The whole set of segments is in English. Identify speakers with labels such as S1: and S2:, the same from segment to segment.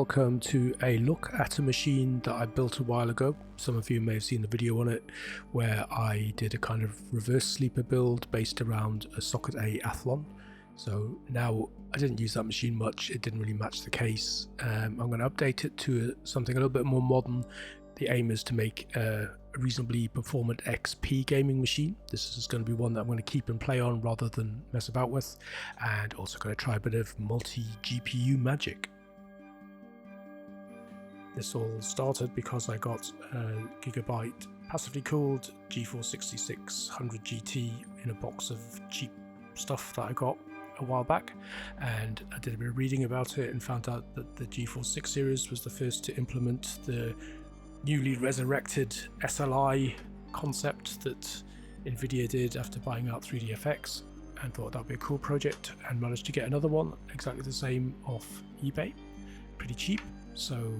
S1: welcome to a look at a machine that I built a while ago. Some of you may have seen the video on it where I did a kind of reverse sleeper build based around a socket A Athlon. So now I didn't use that machine much, it didn't really match the case. I'm going to update it to something a little bit more modern. The aim is to make a reasonably performant XP gaming machine. This is going to be one that I'm going to keep and play on rather than mess about with, and also going to try a bit of multi-GPU magic. This all started because I got a Gigabyte passively cooled GeForce 6600 GT in a box of cheap stuff that I got a while back, and I did a bit of reading about it and found out that the GeForce 6 series was the first to implement the newly resurrected SLI concept that Nvidia did after buying out 3DFX, and thought that would be a cool project, and managed to get another one exactly the same off eBay pretty cheap. So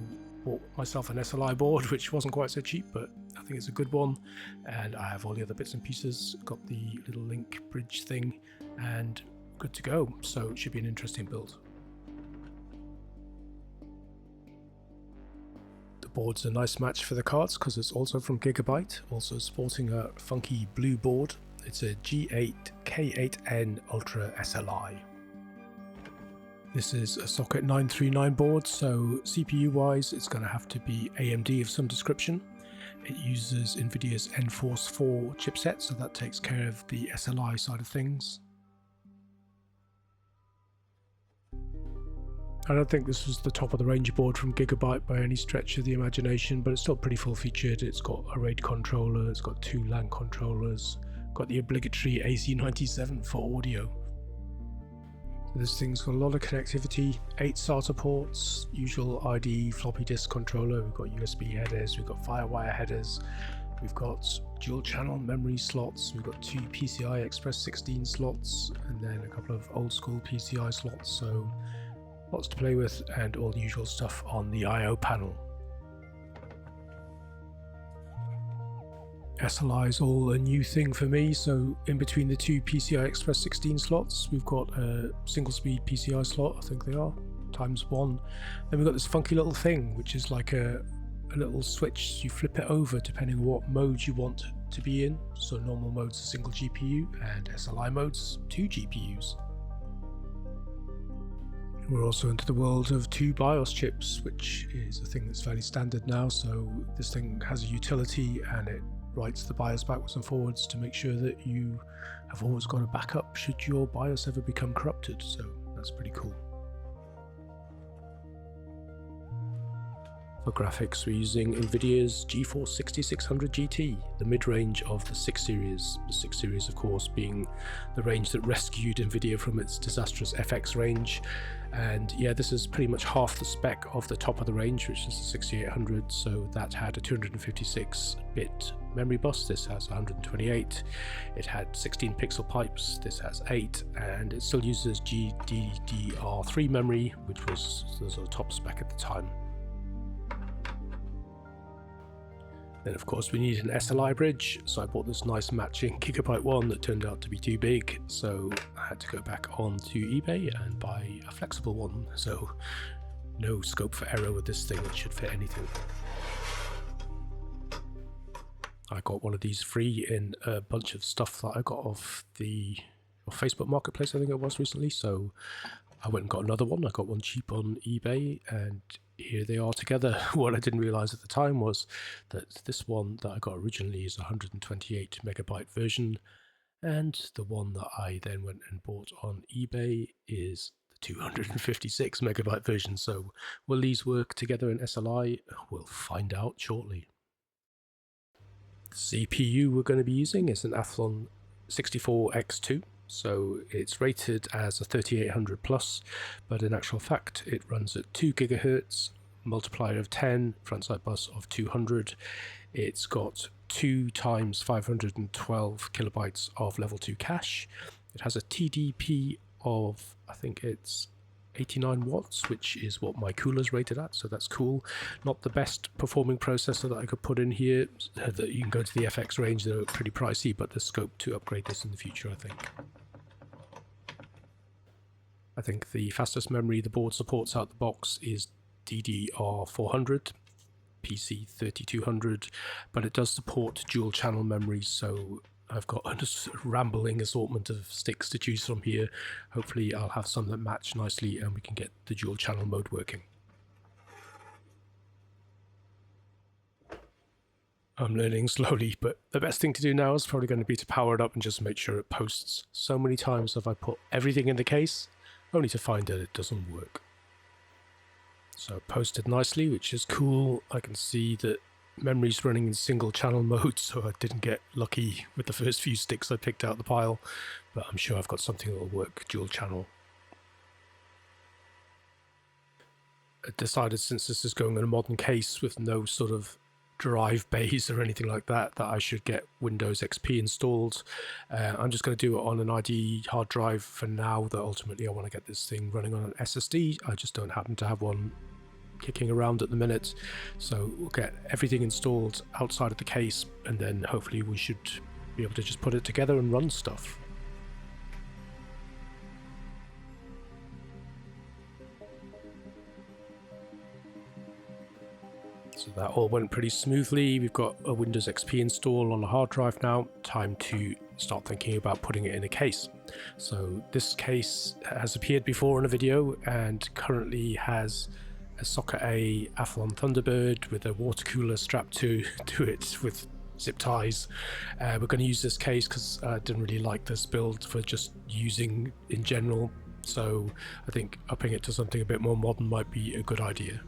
S1: bought myself an SLI board, which wasn't quite so cheap, but I think it's a good one, and I have all the other bits and pieces, got the little link bridge thing, and good to go. So it should be an interesting build. The board's a nice match for the cards because it's also from Gigabyte, also sporting a funky blue board. It's a G8 K8N Ultra SLI. This is a socket 939 board, so CPU wise it's going to have to be AMD of some description. It uses Nvidia's Enforce 4 chipset, so that takes care of the SLI side of things. I don't think this was the top of the range board from Gigabyte by any stretch of the imagination, but it's still pretty full featured. It's got a RAID controller, it's got 2 LAN controllers, got the obligatory AC97 for audio. So this thing's got a lot of connectivity, 8 SATA ports, usual ID floppy disk controller, we've got USB headers, we've got Firewire headers, we've got dual channel memory slots, we've got 2 PCI Express 16 slots, and then a couple of old school PCI slots, so lots to play with, and all the usual stuff on the I/O panel. SLI is all a new thing for me, so in between the 2 PCI Express 16 slots we've got a single speed PCI slot, I think they are, ×1. Then we've got this funky little thing which is like a little switch. You flip it over depending on what mode you want to be in. So normal mode's a single GPU and SLI mode's 2 GPUs. We're also into the world of 2 BIOS chips, which is a thing that's fairly standard now. So this thing has a utility and it writes the BIOS backwards and forwards to make sure that you have always got a backup should your BIOS ever become corrupted. So that's pretty cool. For graphics, we're using Nvidia's GeForce 6600 GT, the mid-range of the 6 series. The 6 series, of course, being the range that rescued Nvidia from its disastrous FX range. And yeah, this is pretty much half the spec of the top of the range, which is the 6800. So that had a 256-bit memory bus. This has 128. It had 16 pixel pipes. This has 8, and it still uses GDDR3 memory, which was the sort of top spec at the time. Then of course we need an SLI bridge, so I bought this nice matching Gigabyte one that turned out to be too big, so I had to go back onto eBay and buy a flexible one, so no scope for error with this thing, it should fit anything. I got one of these free in a bunch of stuff that I got off the Facebook Marketplace, I think it was recently, so I went and got another one. I got one cheap on eBay, and here they are together. What I didn't realize at the time was that this one that I got originally is a 128 megabyte version, and the one that I then went and bought on eBay is the 256 megabyte version. So will these work together in SLI? We'll find out shortly. The CPU we're going to be using is an Athlon 64X2. So it's rated as a 3800 plus, but in actual fact it runs at 2 gigahertz, multiplier of 10, frontside bus of 200. It's got 2 times 512 kilobytes of level 2 cache. It has a TDP of, I think it's 89 watts, which is what my cooler's rated at, so that's cool. Not the best performing processor that I could put in here. That you can go to the FX range, they're pretty pricey, but there's scope to upgrade this in the future, I think. I think the fastest memory the board supports out the box is DDR400, PC 3200, but it does support dual channel memory, so I've got a rambling assortment of sticks to choose from here. Hopefully I'll have some that match nicely and we can get the dual channel mode working. I'm learning slowly, but the best thing to do now is probably going to be to power it up and just make sure it posts. So many times have I put everything in the case, only to find that it doesn't work. So it posted nicely, which is cool. I can see that memory's running in single channel mode, so I didn't get lucky with the first few sticks I picked out the pile, but I'm sure I've got something that will work dual channel. I decided, since this is going in a modern case with no sort of drive bays or anything like that, that I should get Windows XP installed. I'm just going to do it on an ID hard drive for now, though ultimately I want to get this thing running on an SSD. I just don't happen to have one kicking around at the minute, so we'll get everything installed outside of the case and then hopefully we should be able to just put it together and run stuff. So that all went pretty smoothly. We've got a Windows XP install on the hard drive now. Time to start thinking about putting it in a case. So this case has appeared before in a video and currently has a Socket A Athlon Thunderbird with a water cooler strapped to it with zip ties. We're going to use this case because I didn't really like this build for just using in general, so I think upping it to something a bit more modern might be a good idea.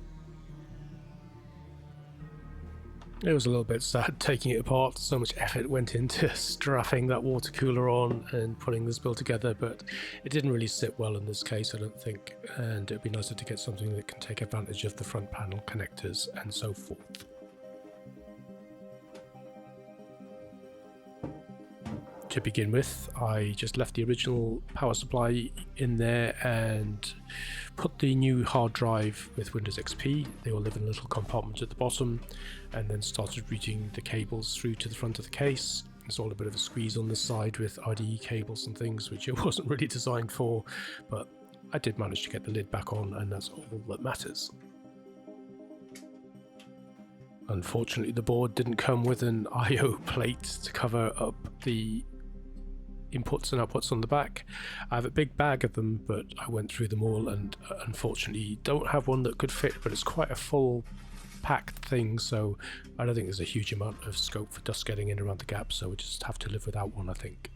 S1: It was a little bit sad taking it apart. So much effort went into strapping that water cooler on and putting this build together, but it didn't really sit well in this case, I don't think, and it'd be nicer to get something that can take advantage of the front panel connectors and so forth. To begin with, I just left the original power supply in there and put the new hard drive with Windows XP. They all live in a little compartment at the bottom, and then started routing the cables through to the front of the case. It's all a bit of a squeeze on this side with IDE cables and things, which it wasn't really designed for, but I did manage to get the lid back on, and that's all that matters. Unfortunately, the board didn't come with an I/O plate to cover up the inputs and outputs on the back. I have a big bag of them, but I went through them all and unfortunately don't have one that could fit, but it's quite a full packed thing, so I don't think there's a huge amount of scope for dust getting in around the gap, so we just have to live without one, I think.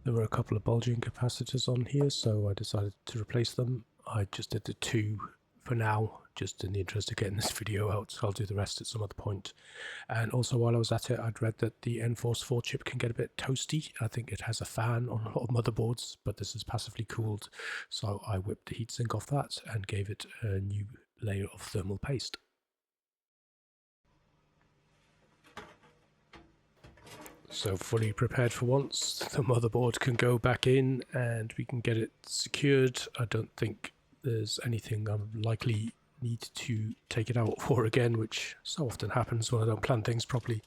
S1: There were a couple of bulging capacitors on here, so I decided to replace them. I just did the two for now, just in the interest of getting this video out, so I'll do the rest at some other point. And also, while I was at it, I'd read that the NForce 4 chip can get a bit toasty. I think it has a fan on a lot of motherboards, but this is passively cooled, so I whipped the heatsink off that and gave it a new layer of thermal paste. So fully prepared for once, the motherboard can go back in and we can get it secured. I don't think there's anything I'm likely need to take it out for again, which so often happens when I don't plan things properly.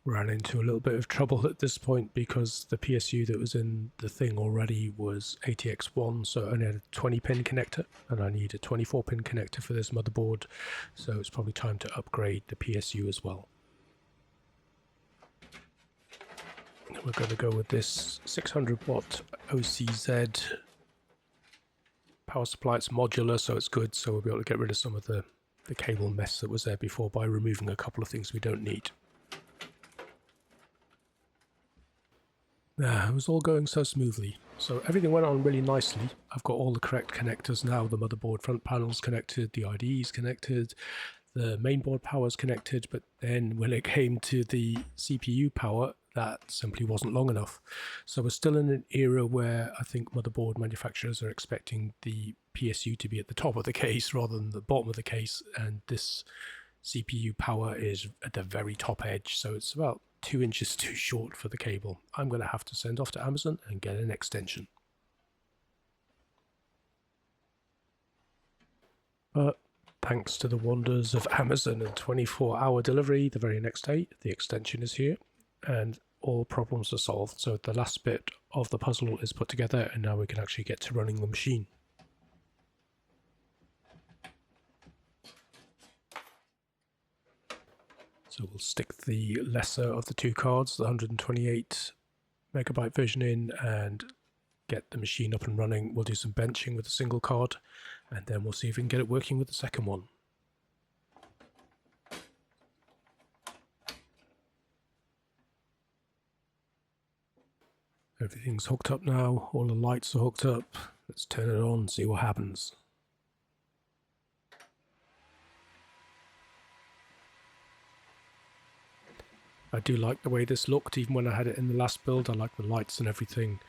S1: Ran into a little bit of trouble at this point because the PSU that was in the thing already was ATX1, so I only had a 20 pin connector and I need a 24 pin connector for this motherboard, so it's probably time to upgrade the PSU as well. We're going to go with this 600 watt OCZ power supply. It's modular, so it's good, so we'll be able to get rid of some of the cable mess that was there before by removing a couple of things we don't need. It was all going so smoothly, so everything went on really nicely. I've got all the correct connectors now, the motherboard front panel's connected, the IDE's connected, the mainboard power's connected, but then when it came to the CPU power, that simply wasn't long enough. So we're still in an era where I think motherboard manufacturers are expecting the PSU to be at the top of the case rather than the bottom of the case, and this CPU power is at the very top edge, so it's about 2 inches too short for the cable. I'm going to have to send off to Amazon and get an extension. But thanks to the wonders of Amazon and 24-hour delivery, the very next day the extension is here, and all problems are solved. So the last bit of the puzzle is put together, and now we can actually get to running the machine. So we'll stick the lesser of the two cards, the 128 megabyte version in, and get the machine up and running. We'll do some benching with a single card, and then we'll see if we can get it working with the second one. Everything's hooked up now, all the lights are hooked up. Let's turn it on and see what happens. I do like the way this looked, even when I had it in the last build. I like the lights and everything.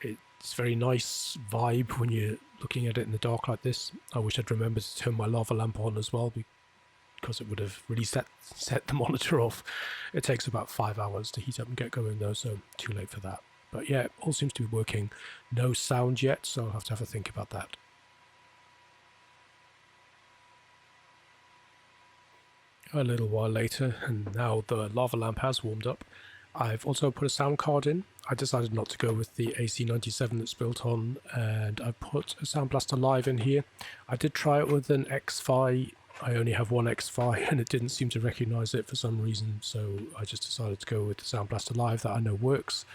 S1: It's very nice vibe when you're looking at it in the dark like this. I wish I'd remembered to turn my lava lamp on as well, because it would have really set the monitor off. It takes about 5 hours to heat up and get going though, so too late for that. But yeah, it all seems to be working. No sound yet, so I'll have to have a think about that. A little while later, and now the lava lamp has warmed up. I've also put a sound card in. I decided not to go with the AC97 that's built on, and I put a Sound Blaster Live in here. I did try it with an X-Fi. I only have one X-Fi and it didn't seem to recognize it for some reason, so I just decided to go with the Sound Blaster Live that I know works.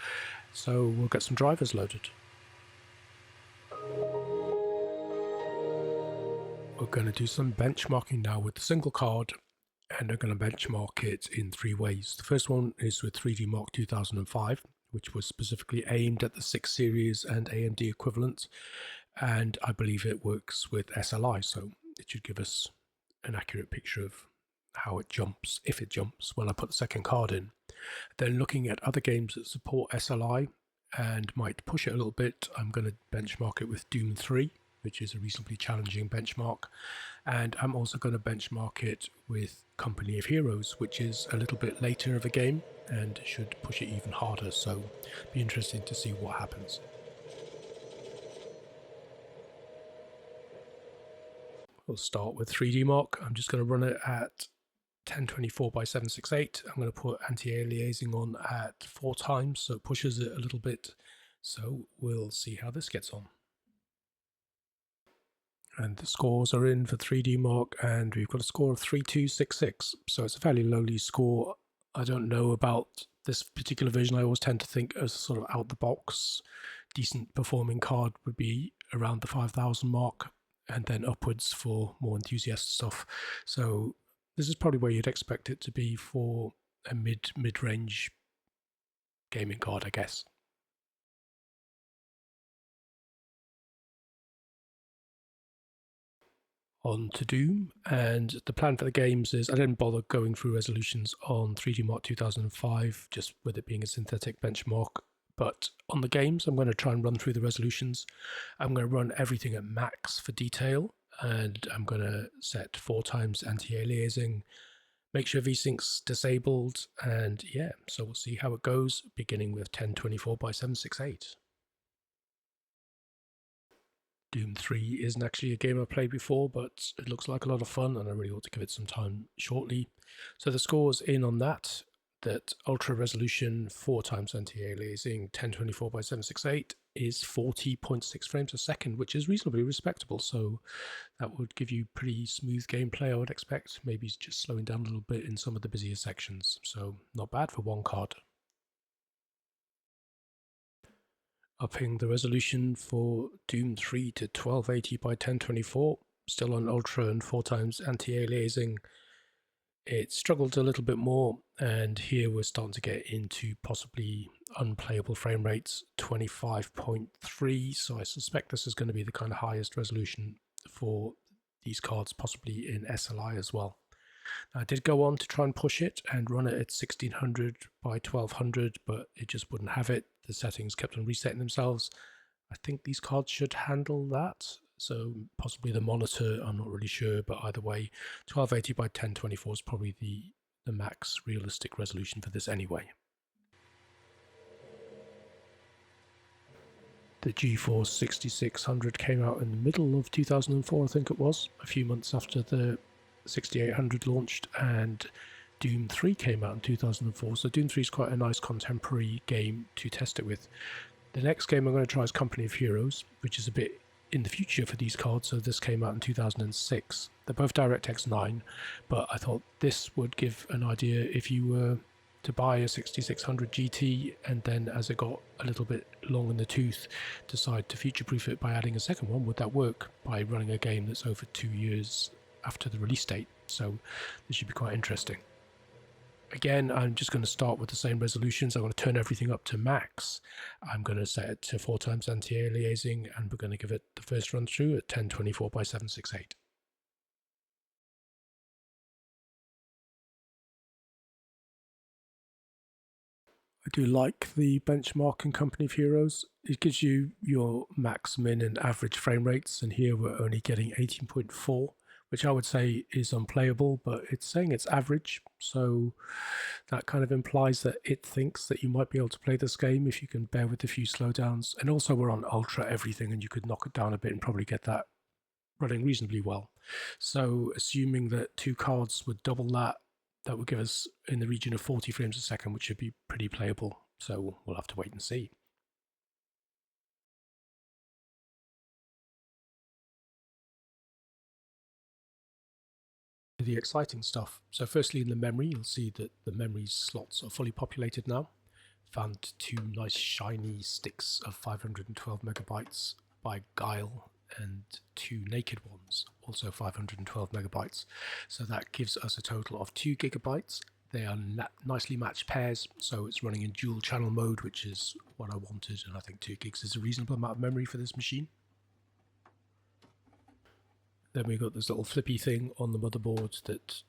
S1: So we'll get some drivers loaded. We're going to do some benchmarking now with the single card, and I'm going to benchmark it in 3 ways. The first one is with 3D Mark 2005, which was specifically aimed at the 6 series and AMD equivalent, and I believe it works with SLI, so it should give us an accurate picture of how it jumps, if it jumps, when I put the second card in. Then looking at other games that support SLI and might push it a little bit, I'm going to benchmark it with Doom 3, which is a reasonably challenging benchmark. And I'm also going to benchmark it with Company of Heroes, which is a little bit later of a game and should push it even harder, so be interesting to see what happens. We'll start with 3D Mark. I'm just going to run it at 1024 by 768. I'm going to put anti-aliasing on at 4 times, so it pushes it a little bit. So we'll see how this gets on. And the scores are in for 3D Mark, and we've got a score of 3266, so it's a fairly lowly score. I don't know about this particular version. I always tend to think as sort of out the box, decent performing card would be around the 5,000 mark, and then upwards for more enthusiast stuff. So this is probably where you'd expect it to be for a mid-range gaming card, I guess. On to Doom, and the plan for the games is I didn't bother going through resolutions on 3D Mark 2005, just with it being a synthetic benchmark. But on the games, I'm going to try and run through the resolutions. I'm going to run everything at max for detail, and I'm going to set 4 times anti-aliasing, make sure VSync's disabled, and yeah, so we'll see how it goes, beginning with 1024 by 768. Doom 3 isn't actually a game I've played before, but it looks like a lot of fun, and I really ought to give it some time shortly. So the scores in on that ultra resolution 4 times anti-aliasing 1024 by 768 is 40.6 frames a second, which is reasonably respectable. So that would give you pretty smooth gameplay, I would expect. Maybe just slowing down a little bit in some of the busier sections. So not bad for one card. Upping the resolution for Doom 3 to 1280 by 1024, still on ultra and 4 times anti-aliasing. It struggled a little bit more, and here we're starting to get into possibly unplayable frame rates, 25.3, so I suspect this is going to be the kind of highest resolution for these cards, possibly in SLI as well. I did go on to try and push it and run it at 1600 by 1200, but it just wouldn't have it. The settings kept on resetting themselves. I think these cards should handle that, so possibly the monitor, I'm not really sure, but either way, 1280 by 1024 is probably the max realistic resolution for this anyway. The GeForce 6600 came out in the middle of 2004, I think it was, a few months after the 6800 launched, and Doom 3 came out in 2004, so Doom 3 is quite a nice contemporary game to test it with. The next game I'm going to try is Company of Heroes, which is a bit in the future for these cards, so this came out in 2006. They're both DirectX 9, but I thought this would give an idea if you were to buy a 6600 GT and then as it got a little bit long in the tooth decide to future-proof it by adding a second one. Would that work by running a game that's over 2 years after the release date? So this should be quite interesting. Again, I'm just going to start with the same resolutions. I'm going to turn everything up to max. I'm going to set it to 4x anti-aliasing, and we're going to give it the first run through at 1024 by 768. I do like the benchmark in Company of Heroes. It gives you your max, min and average frame rates, and here we're only getting 18.4, which I would say is unplayable, but it's saying it's average, so that kind of implies that it thinks that you might be able to play this game if you can bear with a few slowdowns. And also we're on ultra everything, and you could knock it down a bit and probably get that running reasonably well. So assuming that 2 cards would double that, that would give us in the region of 40 frames a second, which should be pretty playable. So we'll have to wait and see. The exciting stuff. So firstly, in the memory, you'll see that the memory slots are fully populated now. Found 2 nice shiny sticks of 512 megabytes by Guile and 2 naked ones, also 512 megabytes. So that gives us a total of 2 gigabytes. They are nicely matched pairs, so it's running in dual channel mode, which is what I wanted, and I think 2 gigs is a reasonable amount of memory for this machine. Then we've got this little flippy thing on the motherboard that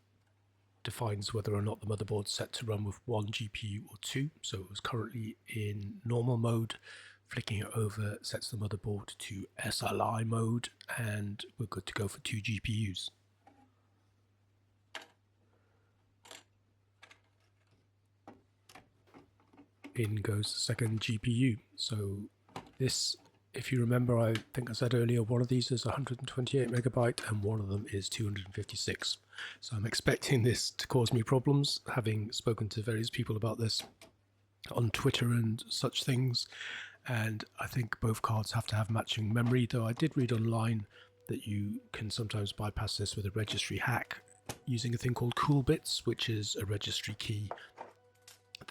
S1: defines whether or not the motherboard's set to run with 1 GPU or 2. So it was currently in normal mode. Flicking it over sets the motherboard to SLI mode, and we're good to go for 2 GPUs. In goes the second GPU. So this, if you remember, I think I said earlier, one of these is 128 megabyte and one of them is 256. So I'm expecting this to cause me problems, having spoken to various people about this on Twitter and such things. And I think both cards have to have matching memory, though I did read online that you can sometimes bypass this with a registry hack using a thing called coolbits, which is a registry key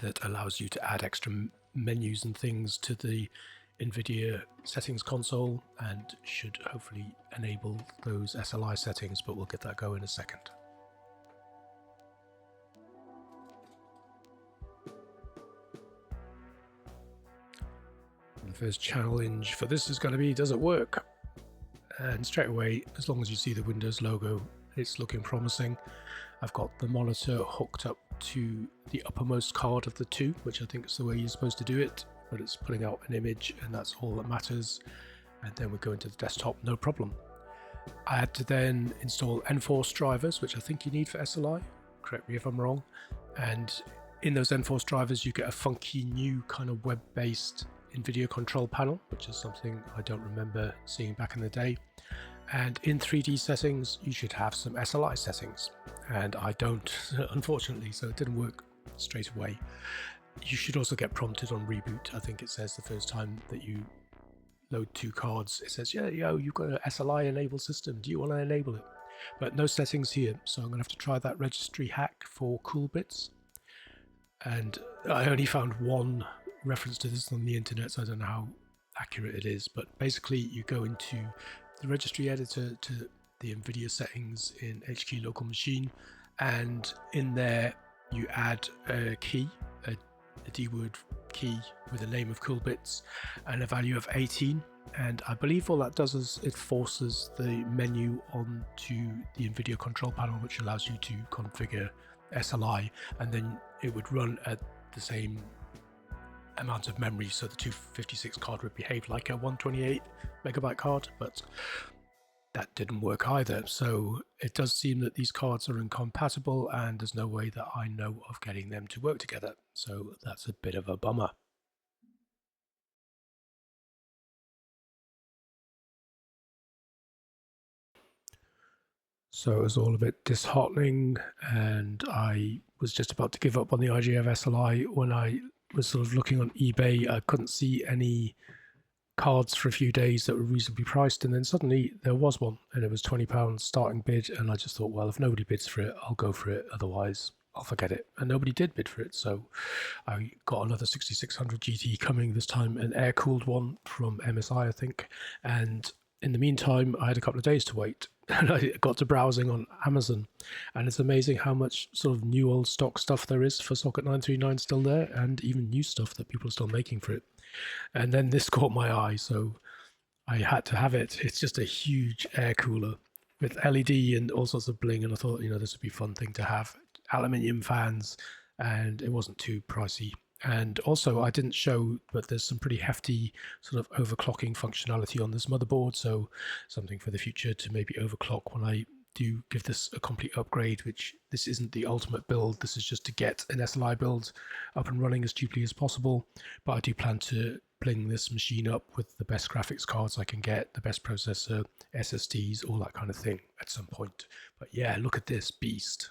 S1: that allows you to add extra menus and things to the NVIDIA settings console and should hopefully enable those SLI settings, but we'll get that going in a second. The first challenge for this is going to be, does it work? And straight away, as long as you see the Windows logo, it's looking promising. I've got the monitor hooked up to the uppermost card of the 2, which I think is the way you're supposed to do it, but it's putting out an image and that's all that matters. And then we go into the desktop, no problem. I had to then install Enforce drivers, which I think you need for SLI, correct me if I'm wrong. And in those Enforce drivers, you get a funky new kind of web-based NVIDIA control panel, which is something I don't remember seeing back in the day. And in 3D settings, you should have some SLI settings, and I don't, unfortunately, so it didn't work straight away. You should also get prompted on reboot. I think it says the first time that you load 2 cards, it says, yeah, you've got an SLI enabled system. Do you want to enable it? But no settings here, so I'm going to have to try that registry hack for coolbits. And I only found one reference to this on the internet, so I don't know how accurate it is, but basically you go into the registry editor to the NVIDIA settings in HQ local machine, and in there you add a key, a D-word key with a name of coolbits and a value of 18, and I believe all that does is it forces the menu onto the NVIDIA control panel, which allows you to configure SLI, and then it would run at the same amount of memory, so the 256 card would behave like a 128 megabyte card, but that didn't work either. So it does seem that these cards are incompatible and there's no way that I know of getting them to work together, so that's a bit of a bummer. So it was all a bit disheartening, and I was just about to give up on the idea of SLI when I was sort of looking on eBay. I couldn't see any cards for a few days that were reasonably priced, and then suddenly there was one, and it was £20 starting bid, and I just thought, well, if nobody bids for it, I'll go for it, otherwise I'll forget it. And nobody did bid for it, so I got another 6600 GT coming, this time an air-cooled one from MSI, I think, and in the meantime I had a couple of days to wait, and I got to browsing on Amazon, and it's amazing how much sort of new old stock stuff there is for Socket 939 still there, and even new stuff that people are still making for it. And then this caught my eye, so I had to have it. It's just a huge air cooler with LED and all sorts of bling, and I thought, this would be a fun thing to have. Aluminium fans, and it wasn't too pricey. And also, I didn't show, but there's some pretty hefty sort of overclocking functionality on this motherboard, so something for the future to maybe overclock when I do give this a complete upgrade, which this isn't the ultimate build. This is just to get an SLI build up and running as cheaply as possible, but I do plan to bling this machine up with the best graphics cards I can get, the best processor, SSDs, all that kind of thing at some point. But yeah, look at this beast.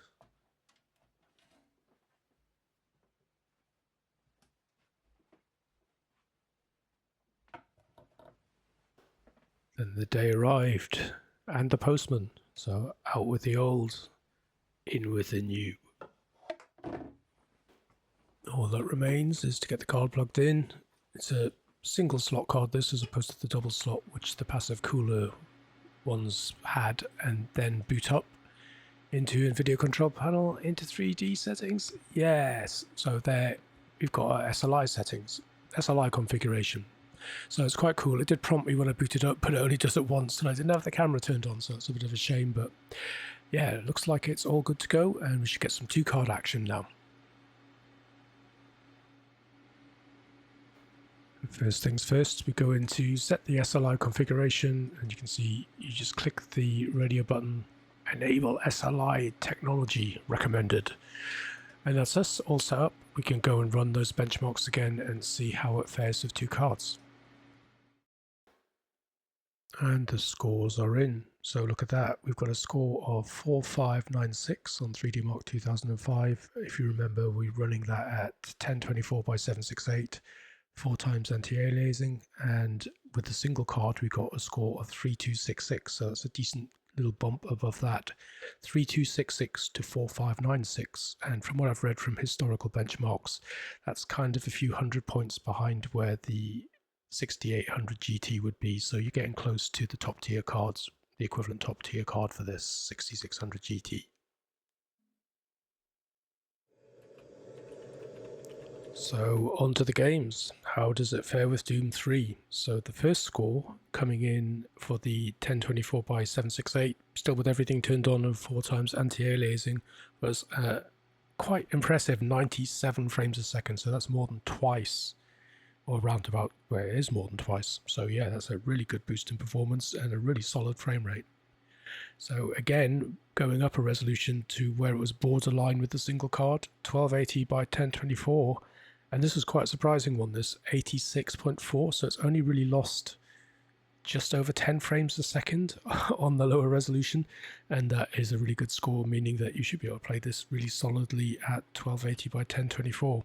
S1: Then the day arrived, and the postman. So out with the old, in with the new. All that remains is to get the card plugged in. It's a single slot card, this, as opposed to the double slot, which the passive cooler ones had, and then boot up into NVIDIA control panel, into 3D settings. Yes, so there we've got our SLI settings, SLI configuration. So it's quite cool. It did prompt me when I booted up, but it only does it once, and I didn't have the camera turned on, so it's a bit of a shame. But yeah, it looks like it's all good to go, and we should get some 2-card action now. First things first, we go into set the SLI configuration, and you can see you just click the radio button, enable SLI technology recommended, and that's us all set up. We can go and run those benchmarks again and see how it fares with 2 cards. And the scores are in. So look at that. We've got a score of 4596 on 3D Mark 2005. If you remember, we're running that at 1024 by 768, 4 times anti-aliasing, and with the single card we got a score of 3266. So that's a decent little bump above that. 3266 to 4596, and from what I've read from historical benchmarks, that's kind of a few hundred points behind where the 6800 GT would be, so you're getting close to the top tier cards, the equivalent top tier card for this 6600 GT. So on to the games. How does it fare with Doom 3? So the first score coming in for the 1024 by 768, still with everything turned on and 4 times anti-aliasing, was quite impressive, 97 frames a second, so that's more than twice, or around about where it is more than twice. So yeah, that's a really good boost in performance and a really solid frame rate. So again, going up a resolution to where it was borderline with the single card, 1280 by 1024, and this was quite a surprising one, this 86.4, so it's only really lost just over 10 frames a second on the lower resolution, and that is a really good score, meaning that you should be able to play this really solidly at 1280 by 1024.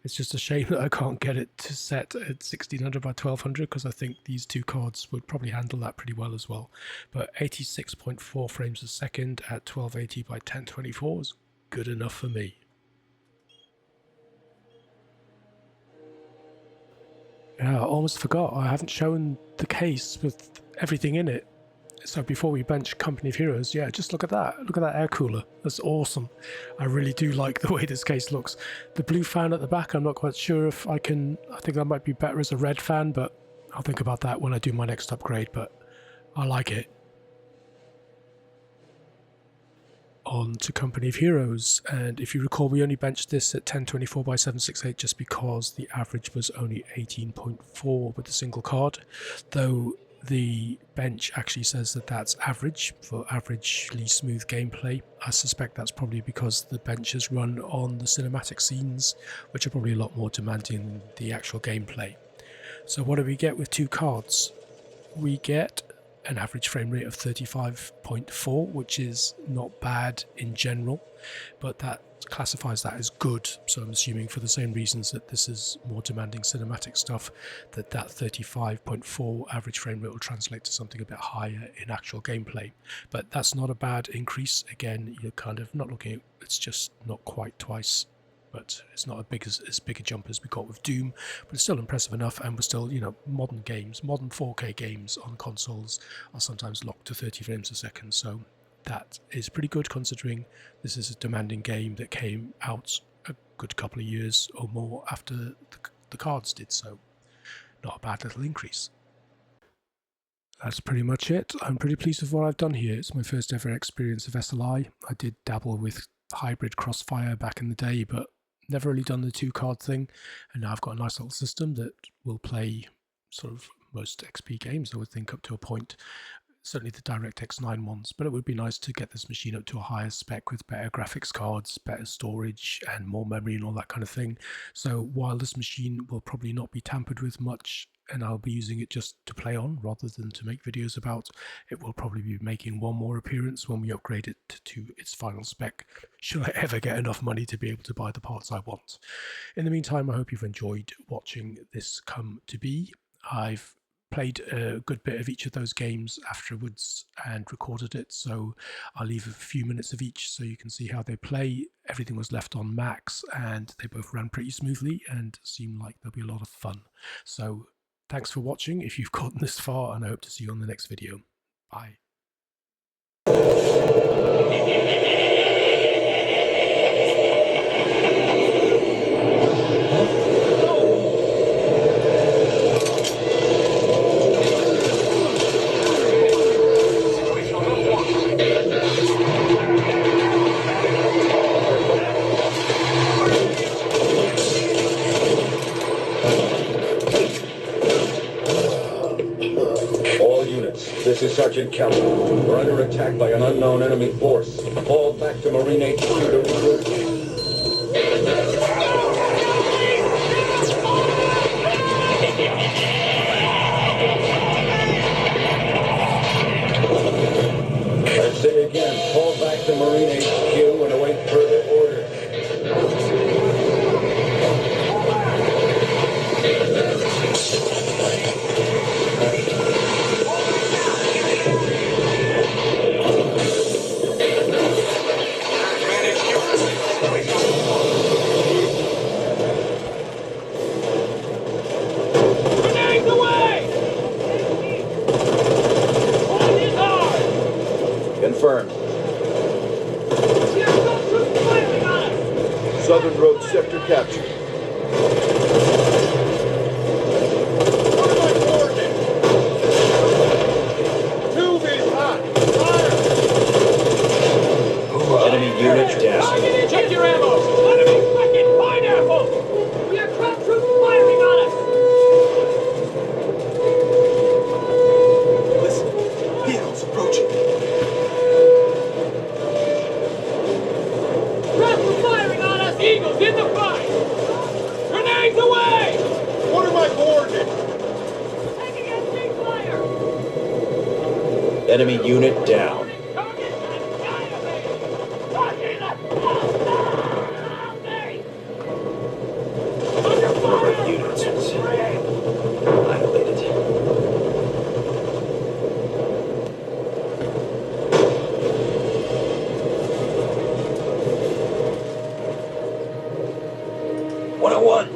S1: It's just a shame that I can't get it to set at 1600 by 1200, because I think these 2 cards would probably handle that pretty well as well. But 86.4 frames a second at 1280 by 1024 is good enough for me. Yeah, I almost forgot. I haven't shown the case with everything in it. So before we bench Company of Heroes, yeah, just look at that. Look at that air cooler. That's awesome. I really do like the way this case looks. The blue fan at the back, I'm not quite sure if I think that might be better as a red fan, but I'll think about that when I do my next upgrade, but I like it. On to Company of Heroes, and if you recall, we only benched this at 1024 by 768 just because the average was only 18.4 with the single card, though the bench actually says that that's average for averagely smooth gameplay. I suspect that's probably because the bench is run on the cinematic scenes, which are probably a lot more demanding than the actual gameplay. So what do we get with 2 cards? We get an average frame rate of 35.4, which is not bad in general, but that classifies that as good. So I'm assuming for the same reasons that this is more demanding cinematic stuff, that 35.4 average frame rate will translate to something a bit higher in actual gameplay. But that's not a bad increase. Again, you're kind of not looking at, it's just not quite twice, but it's not as big a jump as we got with Doom, but it's still impressive enough. And we're still, modern 4K games on consoles are sometimes locked to 30 frames a second. So that is pretty good considering this is a demanding game that came out a good couple of years or more after the cards did, so not a bad little increase. That's pretty much it. I'm pretty pleased with what I've done here. It's my first ever experience of SLI. I did dabble with hybrid Crossfire back in the day, but never really done the 2-card thing, and now I've got a nice little system that will play sort of most XP games, I would think, up to a point. Certainly the DirectX 9 ones, but it would be nice to get this machine up to a higher spec with better graphics cards, better storage and more memory and all that kind of thing. So while this machine will probably not be tampered with much and I'll be using it just to play on rather than to make videos about, it will probably be making one more appearance when we upgrade it to its final spec, should I ever get enough money to be able to buy the parts I want. In the meantime, I hope you've enjoyed watching this come to be. I've played a good bit of each of those games afterwards and recorded it, so I'll leave a few minutes of each so you can see how they play. Everything was left on max and they both ran pretty smoothly and seem like they'll be a lot of fun. So thanks for watching if you've gotten this far, and I hope to see you on the next video. Bye.
S2: This is Sergeant Kelly. We're under attack by an unknown enemy force. Fall back to Marine HQ to regroup. I say again, fall back to Marine HQ and await further orders. Confirmed. Southern Road sector captured. What am I coordinating? Tube is hot. Fire! Enemy unit down.
S3: Check your ammo! Enemy fucking pineapple! We have ground troops firing on us! Listen, vehicles approaching. Eagles in the fight! Grenades away!
S2: What are my coordinates?
S3: Taking enemy fire!
S2: Enemy unit down.
S3: Target annihilated! Under
S2: Number
S3: fire!
S2: of units is annihilated. One.